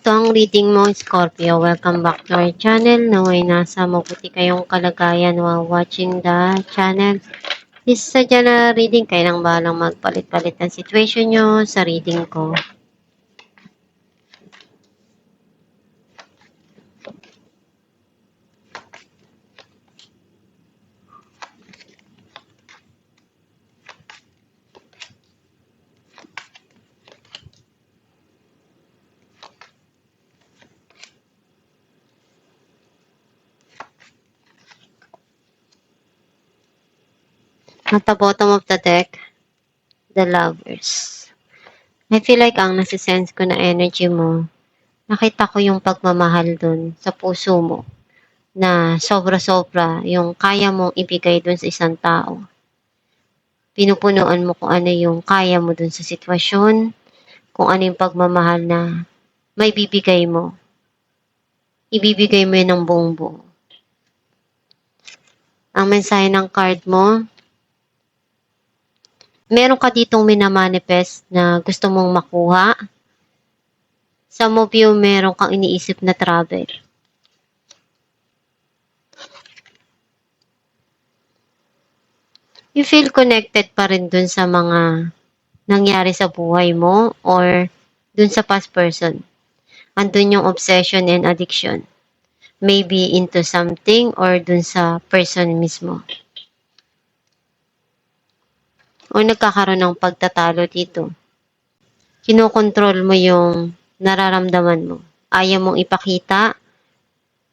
Ito ang reading mo, Scorpio. Welcome back to our channel. Naway nasa mabuti kayong kalagayan while watching the channel. This is a general reading. Kayo nang bahalang magpalit-palit ng situation nyo sa reading ko. At the bottom of the deck, the Lovers. I feel like ang nasisense ko na energy mo, nakita ko yung pagmamahal dun sa puso mo na sobra-sobra yung kaya mong ibigay dun sa isang tao. Pinupunuan mo kung ano yung kaya mo dun sa sitwasyon, kung ano yung pagmamahal na may bibigay mo. Ibibigay mo yun ng buong buo. Ang mensahe ng card mo, meron ka ditong minamanifest na gusto mong makuha. Some of you, meron kang iniisip na travel. You feel connected pa rin dun sa mga nangyari sa buhay mo or dun sa past person. Andun yung obsession and addiction. Maybe into something or dun sa person mismo. O nagkakaroon ng pagtatalo dito. Kinokontrol mo yung nararamdaman mo. Ayaw mong ipakita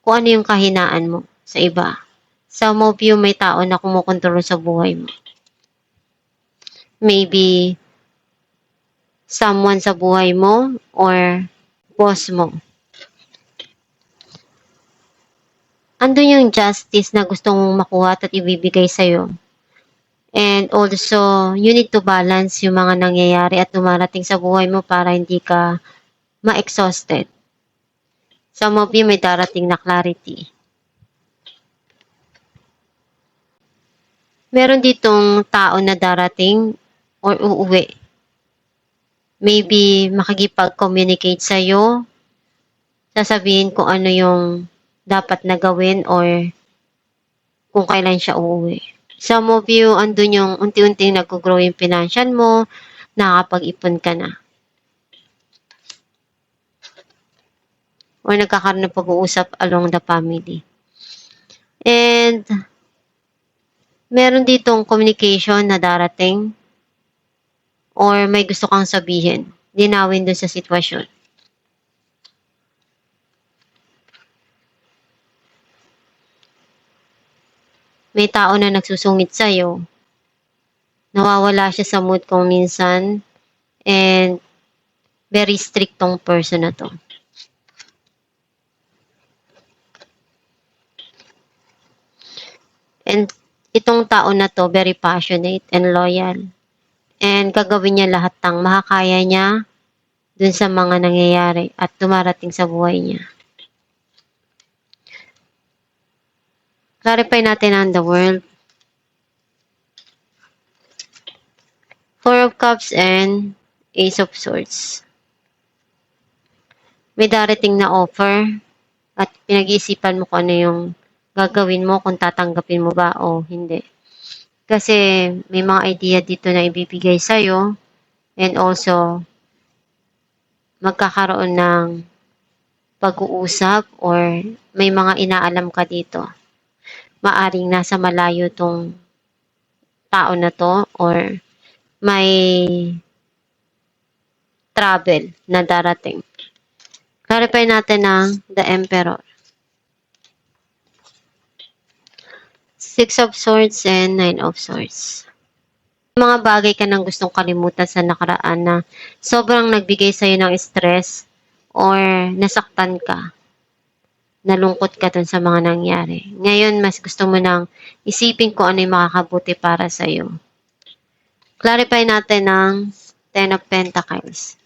kung ano yung kahinaan mo sa iba. Some of you, may tao na kumukontrol sa buhay mo. Maybe someone sa buhay mo or boss mo. Andun yung justice na gusto mong makuha at ibibigay sa'yo. And also, you need to balance yung mga nangyayari at dumarating sa buhay mo para hindi ka ma-exhausted. Some of you, may darating na clarity. Meron ditong tao na darating or uuwi. Maybe makikipag-communicate sa'yo, sasabihin kung ano yung dapat na gawin or kung kailan siya uuwi. Some of you, andun yung unti-unting nag-grow yung financial mo, nakakapag-ipon ka na. O nagkakaroon ng pag-uusap along the family. And meron ditong communication na darating or may gusto kang sabihin, linawin dun sa sitwasyon. May tao na nagsusungit sa'yo. Nawawala siya sa mood kung minsan. And very strict tong person na to. And itong tao na to, very passionate and loyal. And gagawin niya lahat ng makakaya niya dun sa mga nangyayari at dumarating sa buhay niya. Clarify natin ang the world. Four of Cups and Ace of Swords. May darating na offer at pinag-iisipan mo kung ano yung gagawin mo, kung tatanggapin mo ba o hindi. Kasi may mga idea dito na ibibigay sa'yo and also magkakaroon ng pag-uusap or may mga inaalam ka dito. Maaring nasa malayo tong tao na to or may travel na darating. Clarify natin ang the Emperor. Six of Swords and Nine of Swords. Mga bagay ka nang gustong kalimutan sa nakaraan na sobrang nagbigay sa'yo ng stress or nasaktan ka. Nalungkot ka dun sa mga nangyari. Ngayon, mas gusto mo nang isipin kung ano yung makakabuti para sa'yo. Clarify natin ang Ten of Pentacles.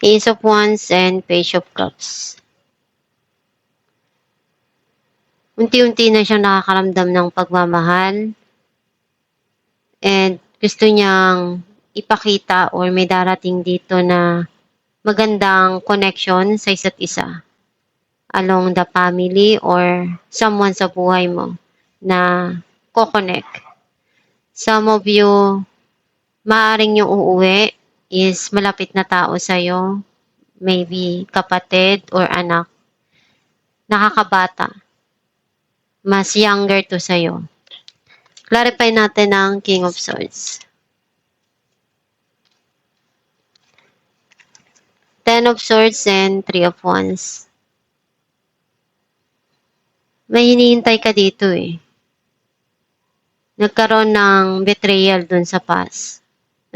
Ace of Wands and Page of Cups. Unti-unti na siyang nakakaramdam ng pagmamahal and gusto niyang ipakita or may darating dito na magandang connection sa isa't isa along the family or someone sa buhay mo na ko-connect. Some of you, maaaring yung uuwi is malapit na tao sa'yo, maybe kapatid or anak, nakakabata, mas younger to sa'yo. Clarify natin ang King of Swords. Ten of Swords and Three of Wands. May hinihintay ka dito eh. Nagkaroon ng betrayal dun sa past.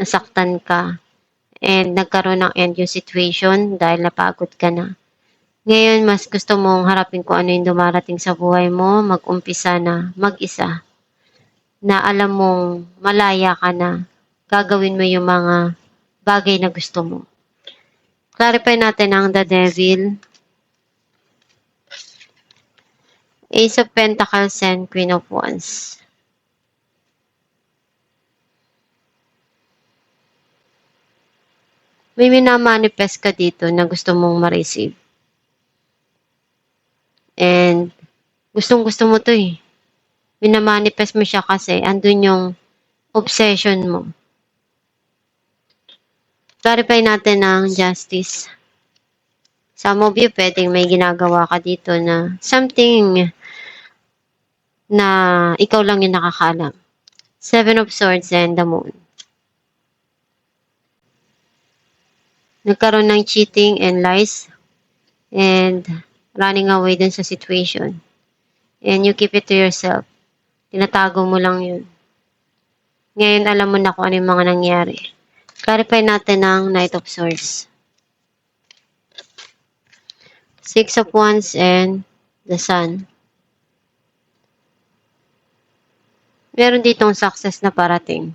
Nasaktan ka. And nagkaroon ng end yung situation dahil napagod ka na. Ngayon, mas gusto mong harapin kung ano yung dumarating sa buhay mo, mag-umpisa na mag-isa. Na alam mong malaya ka na, gagawin mo yung mga bagay na gusto mo. Clarify natin ang The Devil, Ace of Pentacles and Queen of Wands. May minamanifest ka dito na gusto mong ma-receive. And gustong gusto mo to eh. Minamanifest mo siya kasi andun yung obsession mo. Clarify natin ang Justice. Some of you, pwedeng may ginagawa ka dito na something na ikaw lang yung nakakaalam. Seven of Swords and the Moon. Nagkaroon ng cheating and lies and running away dun sa situation. And you keep it to yourself. Tinatago mo lang yun. Ngayon, alam mo na kung ano yung mga nangyari. Clarify natin ang Knight of Swords. Six of Wands and the Sun. Meron ditong success na parating.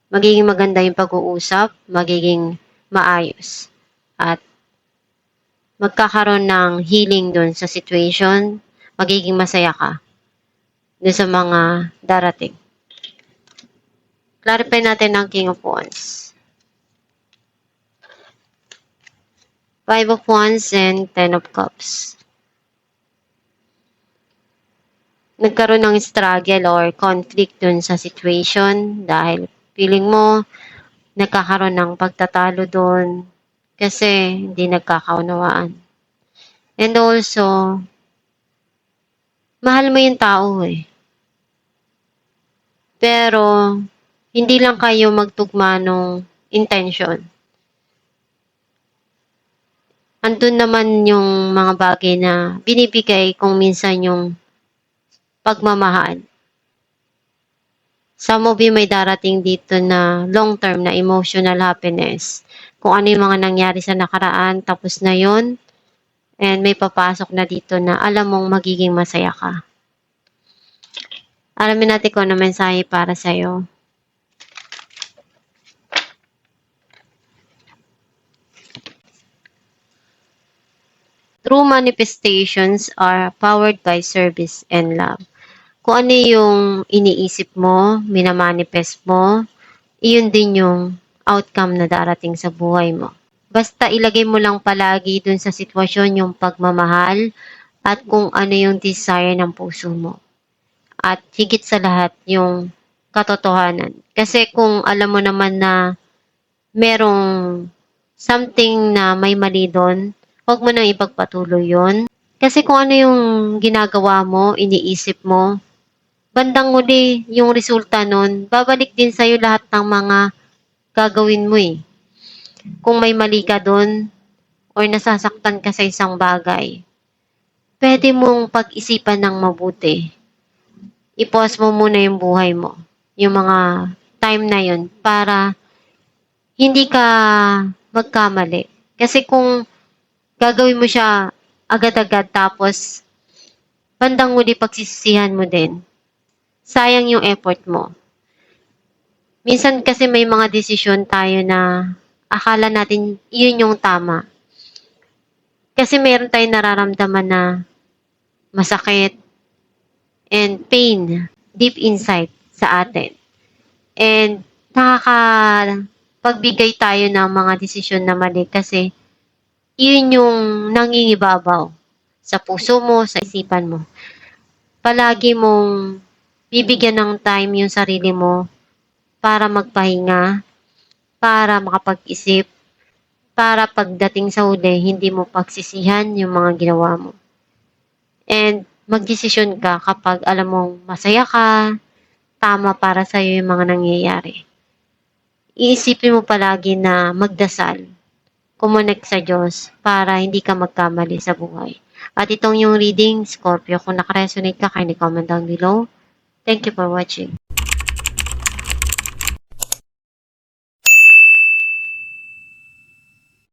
Magiging maganda yung pag-uusap, magiging maayos. At magkakaroon ng healing dun sa situation, magiging masaya ka dun sa mga darating. Clarify natin ang King of Wands. Five of Wands and Ten of Cups. Nagkaroon ng struggle or conflict dun sa situation dahil feeling mo nagkakaroon ng pagtatalo dun kasi hindi nagkakaunawaan. And also, mahal mo yung tao eh. Pero, hindi lang kayo magtugma ng intention. Andun naman yung mga bagay na binibigay kung minsan yung pagmamahal. Some of you may darating dito na long-term na emotional happiness. Kung ano yung mga nangyari sa nakaraan, tapos na yon. And may papasok na dito na alam mong magiging masaya ka. Alamin natin kung ano mensahe para sa'yo. True manifestations are powered by service and love. Kung ano yung iniisip mo, minamanifest mo, iyon din yung outcome na darating sa buhay mo. Basta ilagay mo lang palagi dun sa sitwasyon yung pagmamahal at kung ano yung desire ng puso mo. At higit sa lahat yung katotohanan. Kasi kung alam mo naman na merong something na may mali doon, huwag mo nang ipagpatuloy yon. Kasi kung ano yung ginagawa mo, iniisip mo, bandang huli yung resulta nun, babalik din sa'yo lahat ng mga gagawin mo eh. Kung may mali ka doon, or nasasaktan ka sa isang bagay, pwede mong pag-isipan ng mabuti. I-pause mo muna yung buhay mo, yung mga time na yun, para hindi ka magkamali. Kasi kung gagawin mo siya agad-agad tapos bandang huli pagsisisihan mo din, sayang yung effort mo. Minsan kasi may mga desisyon tayo na akala natin yun yung tama. Kasi meron tayong nararamdaman na masakit and pain deep inside sa atin. And nakakapagbigay tayo ng mga desisyon na mali kasi Yun yung nangingibabaw sa puso mo, sa isipan mo. Palagi mong bibigyan ng time yung sarili mo para magpahinga, para makapag-isip, para pagdating sa huli, hindi mo pagsisihan yung mga ginawa mo. And magdesisyon ka kapag alam mong masaya ka, tama para sa'yo yung mga nangyayari. Iisipin mo palagi na magdasal, kumonek sa Diyos para hindi ka magkamali sa buhay. At itong yung reading, Scorpio, kung nakaresonate ka, kindly comment down below. Thank you for watching.